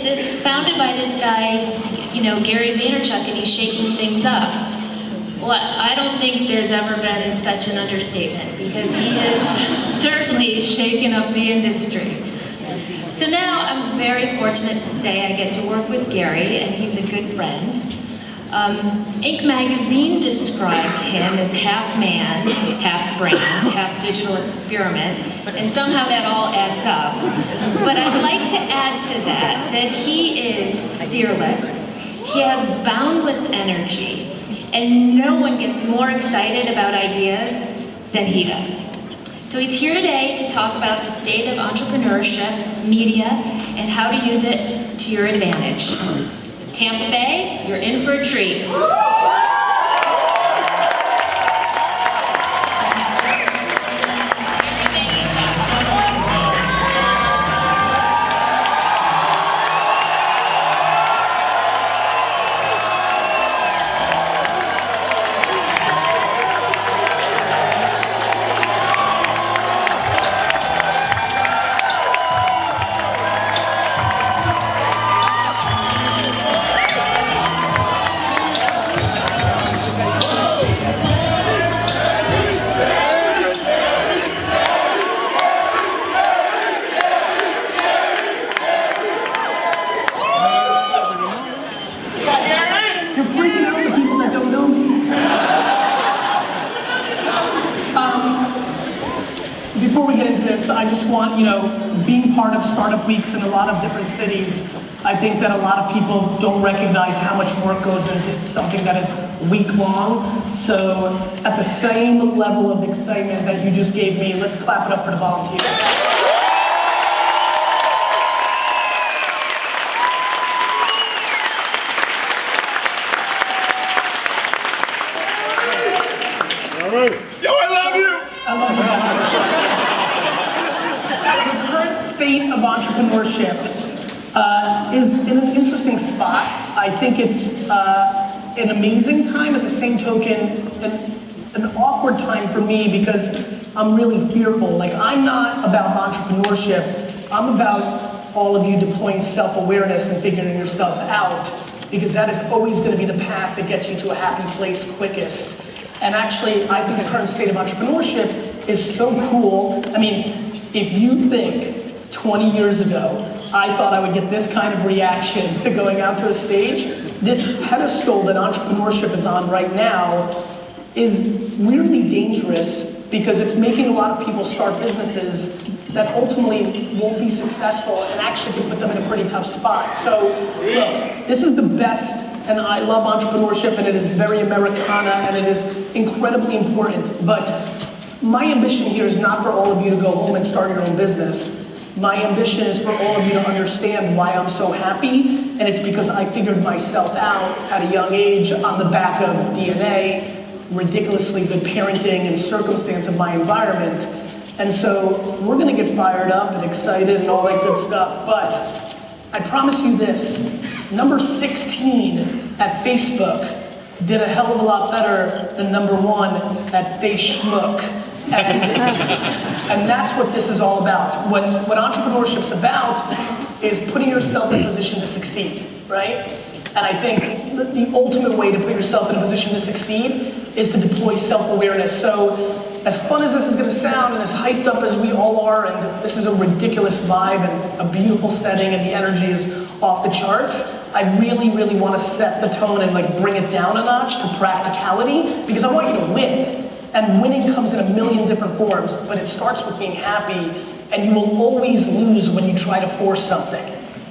this founded by this guy, Gary Vaynerchuk, and he's shaking things up. Well, I don't think there's ever been such an understatement, because he has certainly shaken up the industry. So now I'm very fortunate to say I get to work with Gary, and he's a good friend. Inc. magazine described him as half man, half brand, half digital experiment, and somehow that all adds up. But I'd like to add to that he is fearless, he has boundless energy, and no one gets more excited about ideas than he does. So he's here today to talk about the state of entrepreneurship, media, and how to use it to your advantage. Tampa Bay, you're in for a treat. Before we get into this, I just want, being part of Startup Weeks in a lot of different cities, I think that a lot of people don't recognize how much work goes into something that is week-long. So at the same level of excitement that you just gave me, let's clap it up for the volunteers. Yo, I love you! I love you. The current state of entrepreneurship is in an interesting spot. I think it's an amazing time, at the same token, an awkward time for me because I'm really fearful. Like, I'm not about entrepreneurship. I'm about all of you deploying self-awareness and figuring yourself out, because that is always going to be the path that gets you to a happy place quickest. And actually, I think the current state of entrepreneurship is so cool. I mean, if you think 20 years ago, I thought I would get this kind of reaction to going out to a stage, this pedestal that entrepreneurship is on right now is weirdly dangerous, because it's making a lot of people start businesses that ultimately won't be successful and actually can put them in a pretty tough spot. So, look, this is the best. And I love entrepreneurship, and it is very Americana, and it is incredibly important. But my ambition here is not for all of you to go home and start your own business. My ambition is for all of you to understand why I'm so happy, and it's because I figured myself out at a young age on the back of DNA, ridiculously good parenting, and circumstance of my environment. And so we're gonna get fired up and excited and all that good stuff, but I promise you this. Number 16 at Facebook did a hell of a lot better than number 1 at Facebook. And that's what this is all about. What entrepreneurship's about is putting yourself in a position to succeed, right? And I think the ultimate way to put yourself in a position to succeed is to deploy self-awareness. So, as fun as this is going to sound, and as hyped up as we all are, and this is a ridiculous vibe and a beautiful setting, and the energy is off the charts, I really, really want to set the tone and bring it down a notch to practicality, because I want you to win. And winning comes in a million different forms, but it starts with being happy, and you will always lose when you try to force something.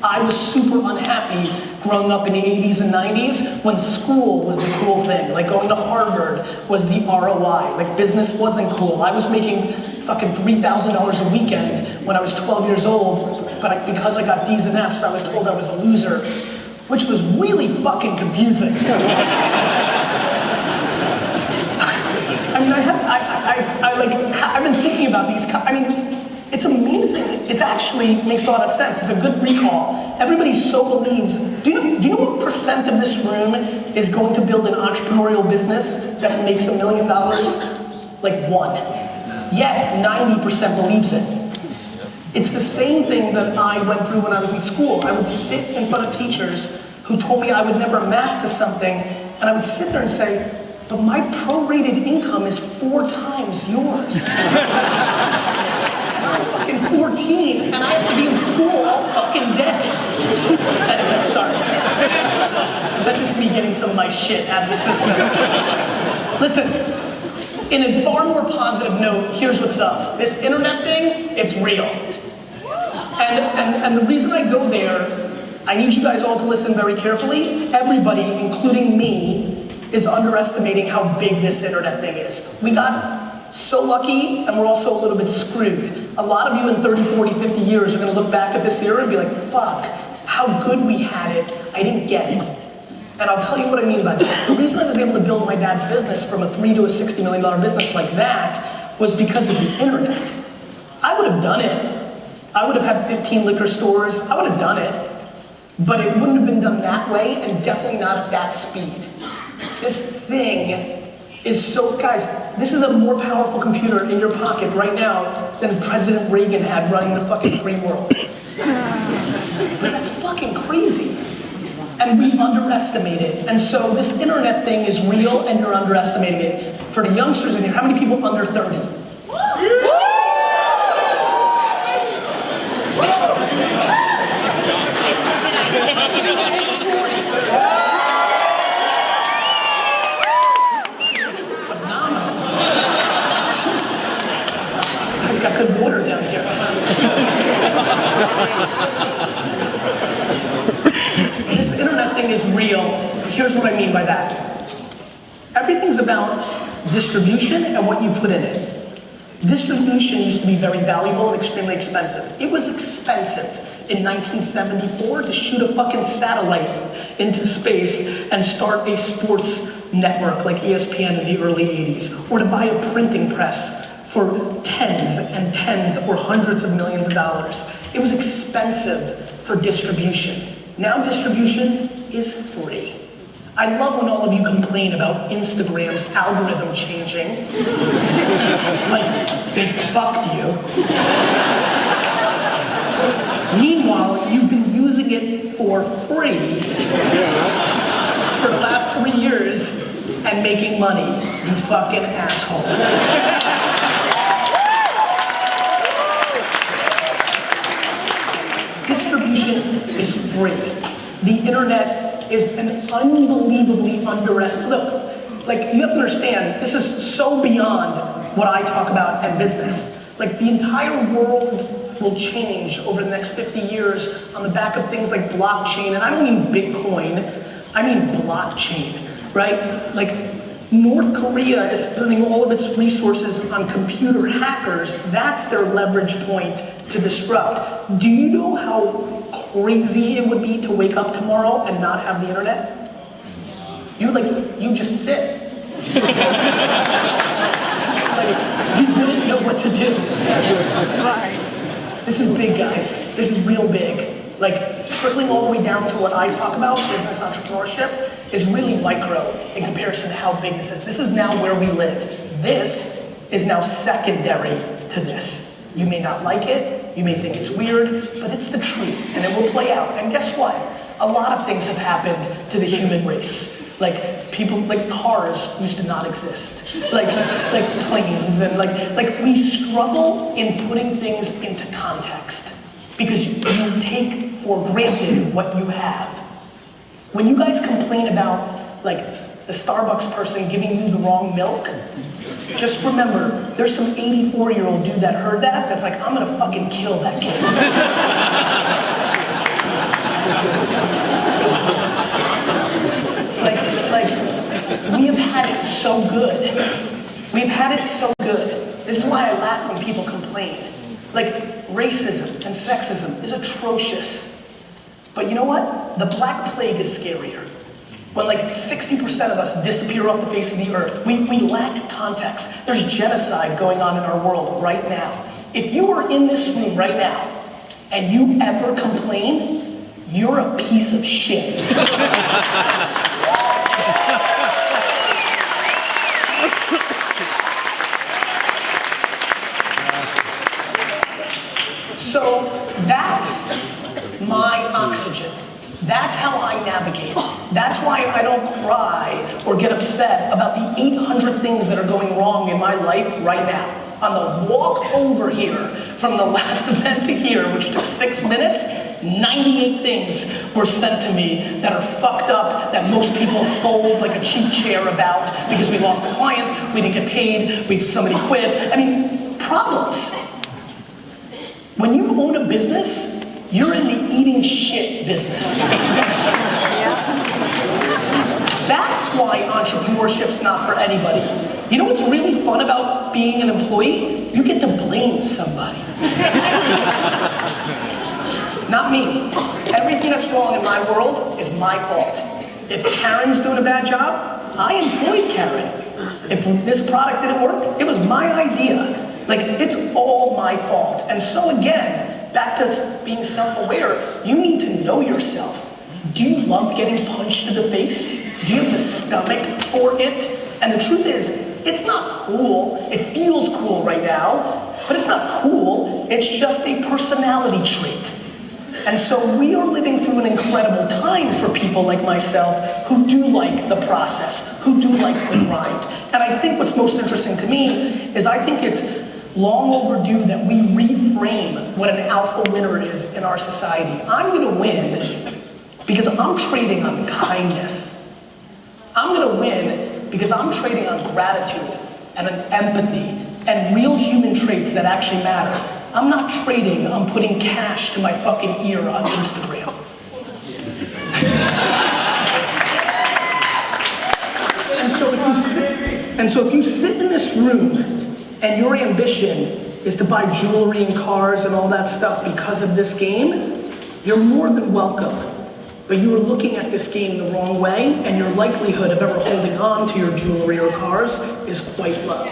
I was super unhappy growing up in the 80s and 90s when school was the cool thing. Like going to Harvard was the ROI. Like business wasn't cool. I was making fucking $3,000 a weekend when I was 12 years old, but because I got D's and F's, I was told I was a loser, which was really fucking confusing. I mean, I've been thinking about these, it's amazing. It actually makes a lot of sense. It's a good recall. Everybody so believes. Do you know what percent of this room is going to build an entrepreneurial business that makes $1 million? Like 1. Yet 90% believes it. It's the same thing that I went through when I was in school. I would sit in front of teachers who told me I would never master something, and I would sit there and say, but my prorated income is 4 times yours. And I'm fucking 14, and I have to be in school all fucking day. Anyway, sorry. That's just me getting some of my shit out of the system. Listen, in a far more positive note, here's what's up. This internet thing, it's real. And the reason I go there, I need you guys all to listen very carefully. Everybody, including me, is underestimating how big this internet thing is. We got so lucky, and we're also a little bit screwed. A lot of you in 30, 40, 50 years are gonna look back at this era and be like, fuck, how good we had it, I didn't get it. And I'll tell you what I mean by that. The reason I was able to build my dad's business from a $3 to a $60 million business like that was because of the internet. I would have done it. I would have had 15 liquor stores, I would have done it. But it wouldn't have been done that way, and definitely not at that speed. This thing is so, guys, this is a more powerful computer in your pocket right now than President Reagan had running the fucking free world. But that's fucking crazy. And we underestimate it. And so this internet thing is real, and you're underestimating it. For the youngsters in here, how many people under 30? Got good water down here. This internet thing is real. Here's what I mean by that. Everything's about distribution and what you put in it. Distribution used to be very valuable and extremely expensive. It was expensive in 1974 to shoot a fucking satellite into space and start a sports network like ESPN in the early 80s, or to buy a printing press for tens and tens or hundreds of millions of dollars. It was expensive for distribution. Now distribution is free. I love when all of you complain about Instagram's algorithm changing. Like, they fucked you. Meanwhile, you've been using it for free for the last 3 years and making money, you fucking asshole. Distribution is free. The internet is an unbelievably underestimated. Look, like, you have to understand, this is so beyond what I talk about in business. Like, the entire world will change over the next 50 years on the back of things like blockchain, and I don't mean Bitcoin, I mean blockchain, right? Like, North Korea is spending all of its resources on computer hackers. That's their leverage point to disrupt. Do you know how crazy it would be to wake up tomorrow and not have the internet? You just sit. Like, you wouldn't know what to do. This is big, guys. This is real big. Like, trickling all the way down to what I talk about, business entrepreneurship, is really micro in comparison to how big this is. This is now where we live. This is now secondary to this. You may not like it, you may think it's weird, but it's the truth, and it will play out. And guess what? A lot of things have happened to the human race. Like, people, like cars used to not exist. Like planes, and like we struggle in putting things into context because you take for granted what you have. When you guys complain about, like, the Starbucks person giving you the wrong milk, just remember, there's some 84-year-old dude that heard that that's like, I'm gonna fucking kill that kid. like, we have had it so good. We've had it so good. This is why I laugh when people complain. Like, racism and sexism is atrocious. But you know what? The Black Plague is scarier. When like 60% of us disappear off the face of the earth, we lack context. There's genocide going on in our world right now. If you were in this room right now and you ever complain, you're a piece of shit. So oxygen. That's how I navigate. That's why I don't cry or get upset about the 800 things that are going wrong in my life right now. On the walk over here, from the last event to here, which took 6 minutes, 98 things were sent to me that are fucked up, that most people fold like a cheap chair about because we lost a client, we didn't get paid, somebody quit. I mean, problems. When you own a business, you're in the eating shit business. That's why entrepreneurship's not for anybody. You know what's really fun about being an employee? You get to blame somebody. Not me. Everything that's wrong in my world is my fault. If Karen's doing a bad job, I employed Karen. If this product didn't work, it was my idea. Like, it's all my fault. And so again, back to being self-aware, you need to know yourself. Do you love getting punched in the face? Do you have the stomach for it? And the truth is, it's not cool. It feels cool right now, but it's not cool. It's just a personality trait. And so we are living through an incredible time for people like myself who do like the process, who do like the grind. And I think what's most interesting to me is I think it's long overdue that we reframe what an alpha winner is in our society. I'm gonna win because I'm trading on kindness. I'm gonna win because I'm trading on gratitude and an empathy and real human traits that actually matter. I'm not trading, I'm putting cash to my fucking ear on Instagram. And so if you sit in this room and your ambition is to buy jewelry and cars and all that stuff because of this game, you're more than welcome. But you are looking at this game the wrong way, and your likelihood of ever holding on to your jewelry or cars is quite low.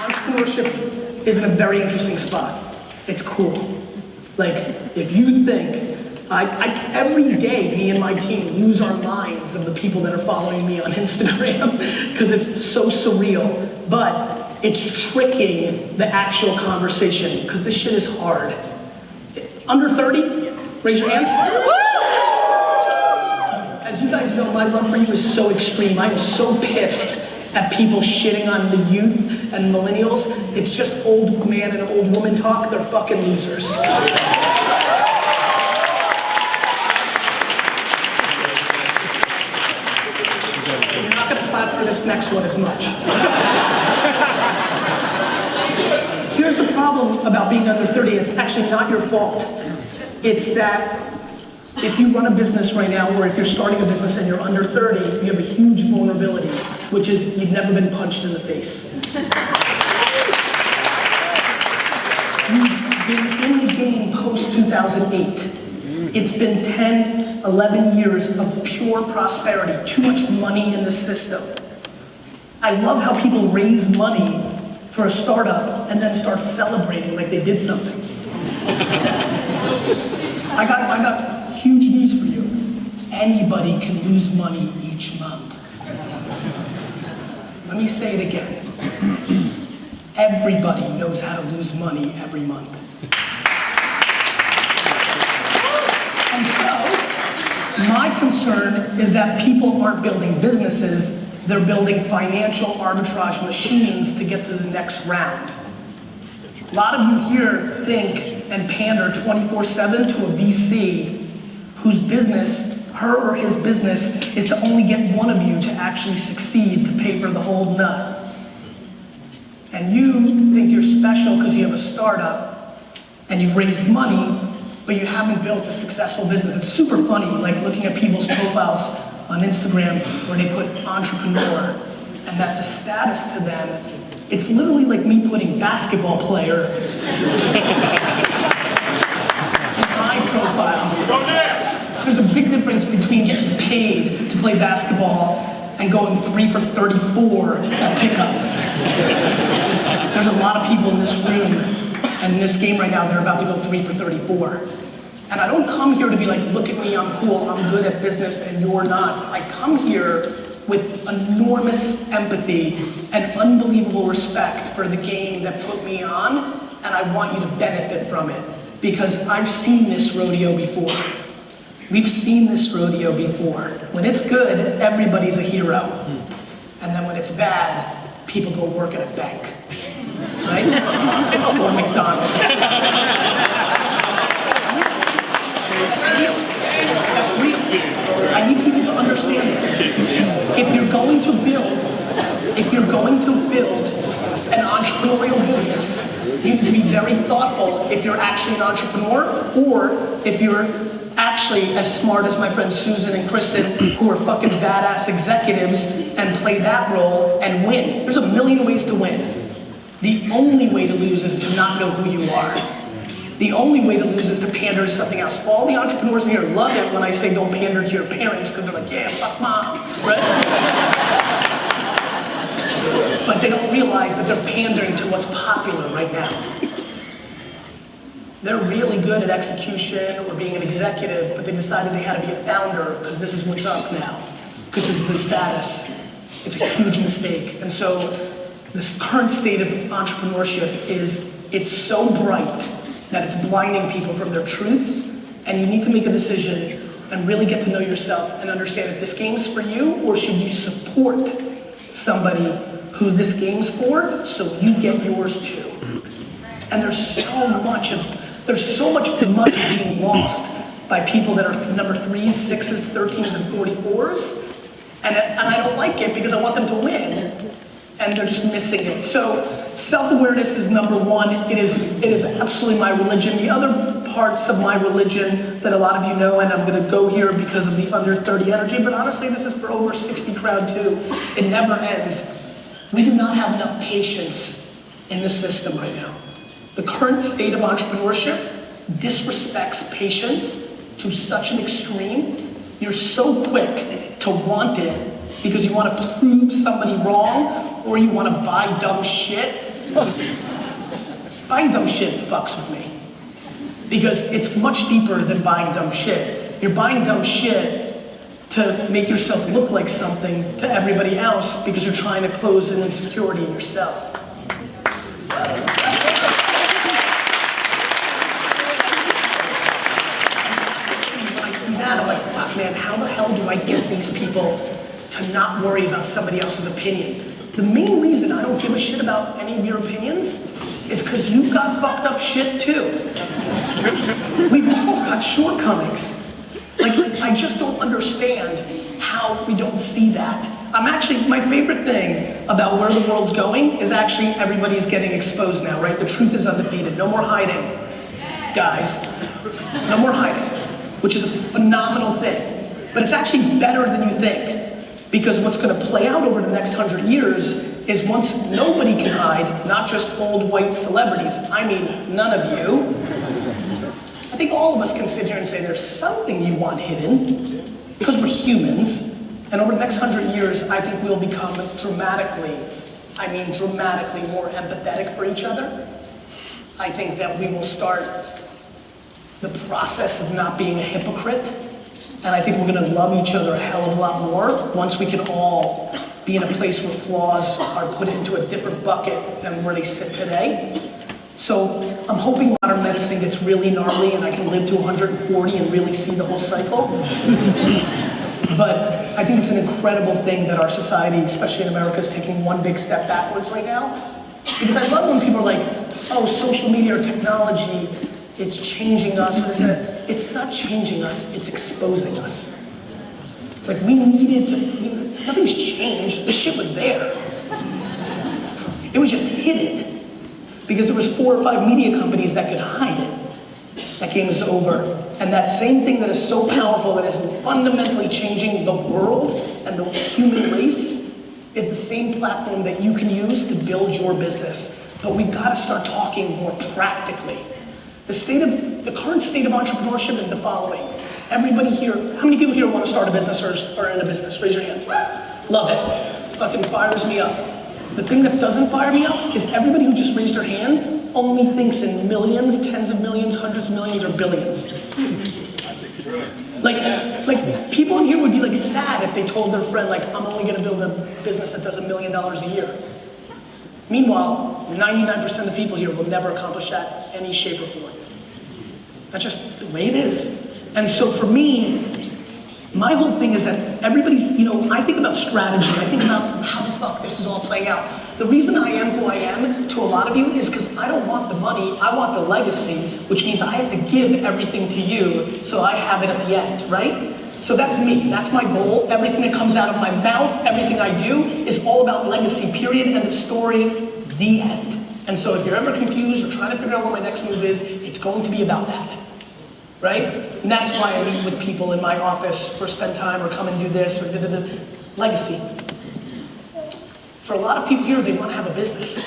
Entrepreneurship is in a very interesting spot. It's cool. Like, if you think, every day, me and my team lose our minds of the people that are following me on Instagram because it's so surreal, but it's tricking the actual conversation because this shit is hard. Under 30, raise your hands. As you guys know, my love for you is so extreme. I'm so pissed at people shitting on the youth and millennials. It's just old man and old woman talk. They're fucking losers. For this next one as much. Here's the problem about being under 30. It's actually not your fault. It's that if you run a business right now, or if you're starting a business and you're under 30, you have a huge vulnerability, which is you've never been punched in the face. You've been in the game post-2008. It's been 10, 11 years of pure prosperity, too much money in the system. I love how people raise money for a startup and then start celebrating like they did something. I got huge news for you. Anybody can lose money each month. Let me say it again. Everybody knows how to lose money every month. And so, my concern is that people aren't building businesses, they're building financial arbitrage machines to get to the next round. A lot of you here think and pander 24/7 to a VC whose business, her or his business, is to only get one of you to actually succeed to pay for the whole nut. And you think you're special because you have a startup and you've raised money, but you haven't built a successful business. It's super funny, like looking at people's profiles on Instagram where they put entrepreneur, and that's a status to them. It's literally like me putting basketball player in my profile. There's a big difference between getting paid to play basketball and going 3 for 34 at pickup. There's a lot of people in this room and in this game right now that are about to go 3 for 34. And I don't come here to be like, look at me, I'm cool, I'm good at business, and you're not. I come here with enormous empathy and unbelievable respect for the game that put me on, and I want you to benefit from it, because I've seen this rodeo before. We've seen this rodeo before. When it's good, everybody's a hero. And then when it's bad, people go work at a bank, right? Or McDonald's. That's real. I need people to understand this. If you're going to build an entrepreneurial business, you need to be very thoughtful if you're actually an entrepreneur, or if you're actually as smart as my friends Susan and Kristen, who are fucking badass executives and play that role and win. There's a million ways to win. The only way to lose is to not know who you are. The only way to lose is to pander to something else. All the entrepreneurs in here love it when I say don't pander to your parents, because they're like, yeah, fuck mom, right? But they don't realize that they're pandering to what's popular right now. They're really good at execution or being an executive, but they decided they had to be a founder because this is what's up now, because this is the status. It's a huge mistake. And so this current state of entrepreneurship it's so bright that it's blinding people from their truths, and you need to make a decision and really get to know yourself and understand if this game's for you, or should you support somebody who this game's for so you get yours too. And there's so much money being lost by people that are number 3s, 6s, 13s, and 44s, and I don't like it because I want them to win, and they're just missing it. So self-awareness is number one. It is absolutely my religion. The other parts of my religion that a lot of you know, and I'm gonna go here because of the under 30 energy, but honestly this is for over 60 crowd too. It never ends. We do not have enough patience in the system right now. The current state of entrepreneurship disrespects patience to such an extreme. You're so quick to want it because you want to prove somebody wrong, or you want to buy dumb shit. Buying dumb shit fucks with me, because it's much deeper than buying dumb shit. You're buying dumb shit to make yourself look like something to everybody else because you're trying to close an insecurity in yourself. I'm like, fuck man, how the hell do I get these people to not worry about somebody else's opinion? The main reason I don't give a shit about any of your opinions is because you've got fucked up shit too. We've all got shortcomings. Like, I just don't understand how we don't see that. My favorite thing about where the world's going is actually everybody's getting exposed now, right? The truth is undefeated. No more hiding, guys. No more hiding. Which is a phenomenal thing. But it's actually better than you think, because what's gonna play out over the next 100 years is once nobody can hide, not just old white celebrities, I mean none of you, I think all of us can sit here and say there's something you want hidden, because we're humans, and over the next 100 years, I think we'll become dramatically more empathetic for each other. I think that we will start the process of not being a hypocrite, and I think we're gonna love each other a hell of a lot more once we can all be in a place where flaws are put into a different bucket than where they sit today. So I'm hoping modern medicine gets really gnarly and I can live to 140 and really see the whole cycle. But I think it's an incredible thing that our society, especially in America, is taking one big step backwards right now. Because I love when people are like, oh, social media or technology, it's changing us. It's not changing us, it's exposing us. Like, we needed to, nothing's changed, the shit was there. It was just hidden. Because there was 4 or 5 media companies that could hide it. That game is over. And that same thing that is so powerful, that is fundamentally changing the world and the human race, is the same platform that you can use to build your business. But we've got to start talking more practically. The current state of entrepreneurship is the following. Everybody here, how many people here want to start a business or are in a business? Raise your hand. Love it. Fucking fires me up. The thing that doesn't fire me up is everybody who just raised their hand only thinks in millions, tens of millions, hundreds of millions, or billions. Like people in here would be like sad if they told their friend like, I'm only gonna build a business that does $1 million a year. Meanwhile, 99% of the people here will never accomplish that in any shape or form. That's just the way it is. And so for me, my whole thing is that everybody's, I think about strategy, I think about how the fuck this is all playing out. The reason I am who I am to a lot of you is because I don't want the money, I want the legacy, which means I have to give everything to you so I have it at the end, right? So that's me, that's my goal. Everything that comes out of my mouth, everything I do is all about legacy, period, end of story, the end. And so if you're ever confused or trying to figure out what my next move is, it's going to be about that, right? And that's why I meet with people in my office or spend time or come and do this or da-da-da. Legacy. For a lot of people here, they want to have a business.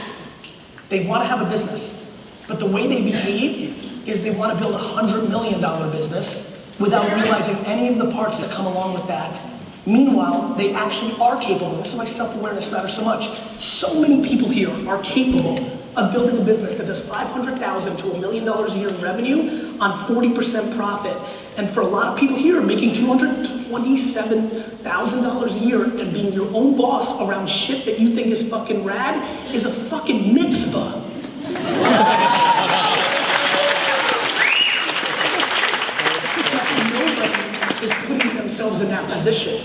They want to have a business, but the way they behave is they want to build a $100 million business without realizing any of the parts that come along with that. Meanwhile, they actually are capable. This is why self-awareness matters so much. So many people here are capable of building a business that does $500,000 to $1 million a year in revenue on 40% profit. And for a lot of people here, making $227,000 a year and being your own boss around shit that you think is fucking rad is a fucking mitzvah. Nobody is putting themselves in that position.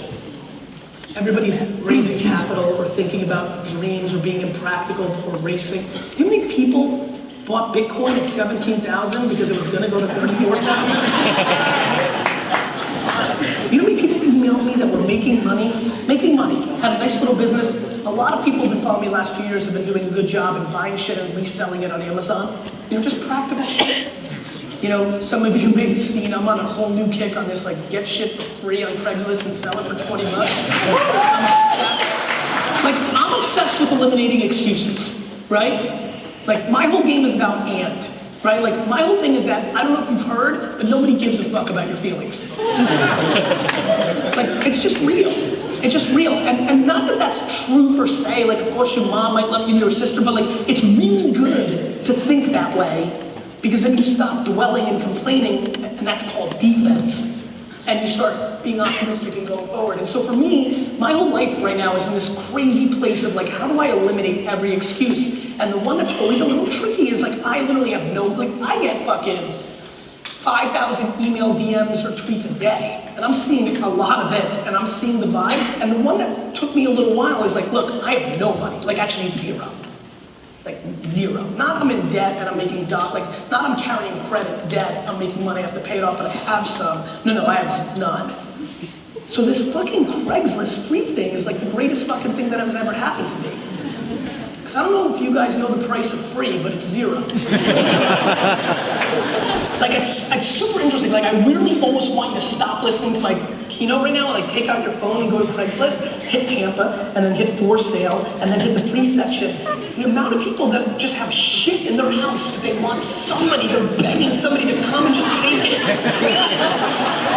Everybody's raising capital or thinking about dreams or being impractical or racing. Do you know how many people bought Bitcoin at 17,000 because it was gonna go to 34,000? You know how many people emailed me that were making money, had a nice little business. A lot of people who've been following me the last 2 years have been doing a good job in buying shit and reselling it on Amazon. Just practical shit. Some of you may have seen I'm on a whole new kick on this, like get shit for free on Craigslist and sell it for 20 bucks. I'm obsessed. I'm obsessed with eliminating excuses, right? My whole game is about and, right? My whole thing is that, I don't know if you've heard, but nobody gives a fuck about your feelings. It's just real. It's just real. And not that that's true per se, of course your mom might love you, your sister, but it's really good to think that way. Because then you stop dwelling and complaining, and that's called defense. And you start being optimistic and going forward. And so for me, my whole life right now is in this crazy place of how do I eliminate every excuse? And the one that's always a little tricky is I literally have I get fucking 5,000 email DMs or tweets a day. And I'm seeing a lot of it, and I'm seeing the vibes. And the one that took me a little while is look, I have no money, actually zero. Zero. Not I'm in debt and I'm making not I'm carrying credit debt, I'm making money, I have to pay it off, but I have some. No, I have none. So this fucking Craigslist free thing is the greatest fucking thing that has ever happened to me. Because I don't know if you guys know the price of free, but it's zero. It's super interesting. I weirdly almost want you to stop listening to my keynote right now, take out your phone and go to Craigslist, hit Tampa, and then hit for sale, and then hit the free section. The amount of people that just have shit in their house that they want they're begging somebody to come and just take it.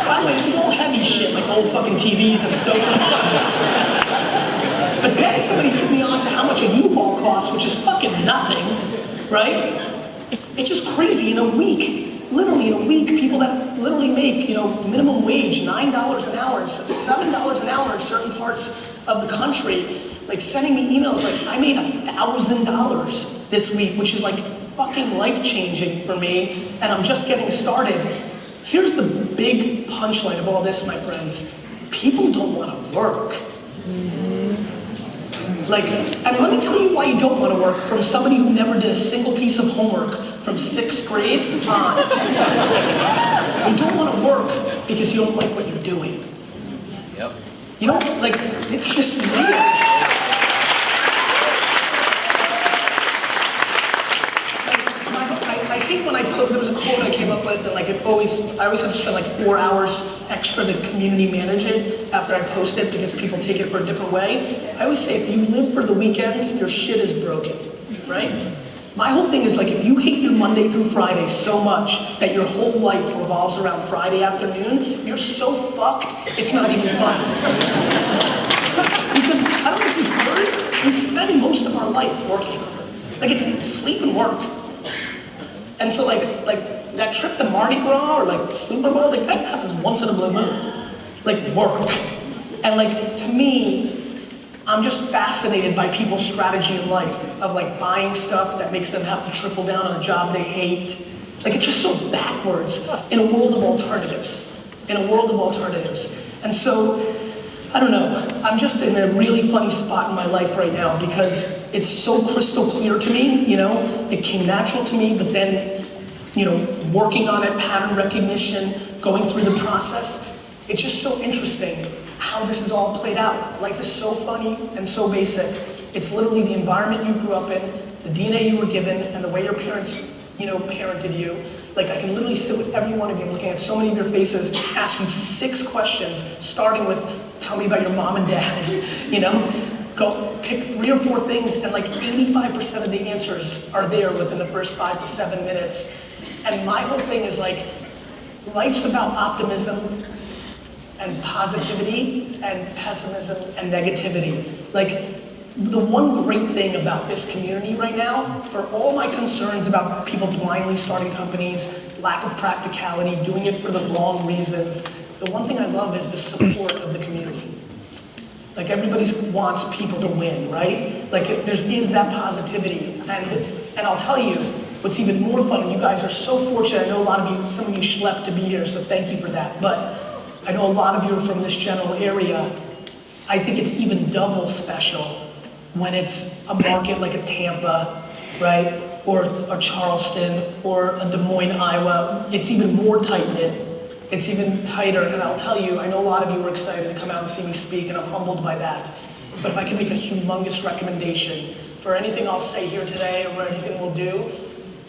By the way, this is all heavy shit, old fucking TVs and sofas and shit. But then somebody put me on to how much a U-Haul costs, which is fucking nothing, right? It's just crazy. In a week, literally in a week, people that literally make, minimum wage, $9 an hour, and $7 an hour in certain parts of the country, sending me emails I made $1,000 this week, which is fucking life-changing for me, and I'm just getting started. Here's the big punchline of all this, my friends. People don't want to work. And let me tell you why you don't want to work from somebody who never did a single piece of homework from 6th grade on. You don't want to work because you don't like what you're doing. Yep. You don't, it's just real. I hate when I put, there was a quote I came up with, and I always have to spend 4 hours extra to community manage it after I post it because people take it for a different way. I always say, if you live for the weekends, your shit is broken, right? My whole thing is if you hate your Monday through Friday so much that your whole life revolves around Friday afternoon, you're so fucked, it's not even funny. Because, I don't know if you've heard, we spend most of our life working. It's sleep and work. And so that trip to Mardi Gras or Super Bowl, that happens once in a blue moon. like work. And like, to me, I'm just fascinated by people's strategy in life of like buying stuff that makes them have to triple down on a job they hate. Like, it's just so backwards in a world of alternatives, And so, I don't know, I'm just in a really funny spot in my life right now because it's so crystal clear to me, you know? It came natural to me, but then, you know, working on it, pattern recognition, going through the process, it's just so interesting how this is all played out. Life is so funny and so basic. It's literally the environment you grew up in, the DNA you were given, and the way your parents, you know, parented you. Like, I can literally sit with every one of you, looking at so many of your faces, ask you 6 questions, starting with, tell me about your mom and dad, you know? Go pick 3 or 4 things, and like 85% of the answers are there within the first 5 to 7 minutes. And my whole thing is like, life's about optimism and positivity and pessimism and negativity. Like, the one great thing about this community right now, for all my concerns about people blindly starting companies, lack of practicality, doing it for the wrong reasons, the one thing I love is the support of the community. Like, everybody wants people to win, right? Like, there is that positivity. And I'll tell you, what's even more fun, and you guys are so fortunate, I know a lot of you, some of you schlepped to be here, so thank you for that, but I know a lot of you are from this general area. I think it's even double special when it's a market like a Tampa, right? Or a Charleston, or a Des Moines, Iowa. It's even more tight-knit. It's even tighter, and I'll tell you, I know a lot of you were excited to come out and see me speak, and I'm humbled by that. But if I can make a humongous recommendation for anything I'll say here today, or anything we'll do,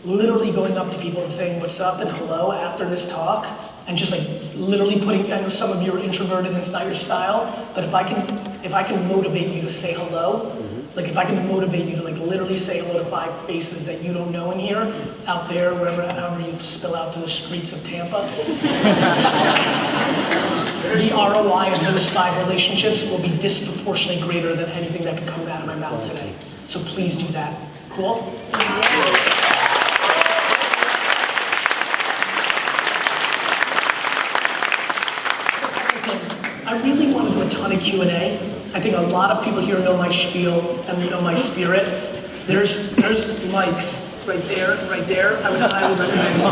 literally going up to people and saying what's up and hello after this talk, and just like literally putting, I know some of you are introverted and it's not your style, but if I can motivate you to say hello, like if I can motivate you to like literally say hello to 5 faces that you don't know in here, out there, wherever, however you spill out to the streets of Tampa, the ROI of those 5 relationships will be disproportionately greater than anything that could come out of my mouth today. So please do that. Cool? I really want to do a ton of Q&A. I think a lot of people here know my spiel and know my spirit. There's mics right there. I would highly recommend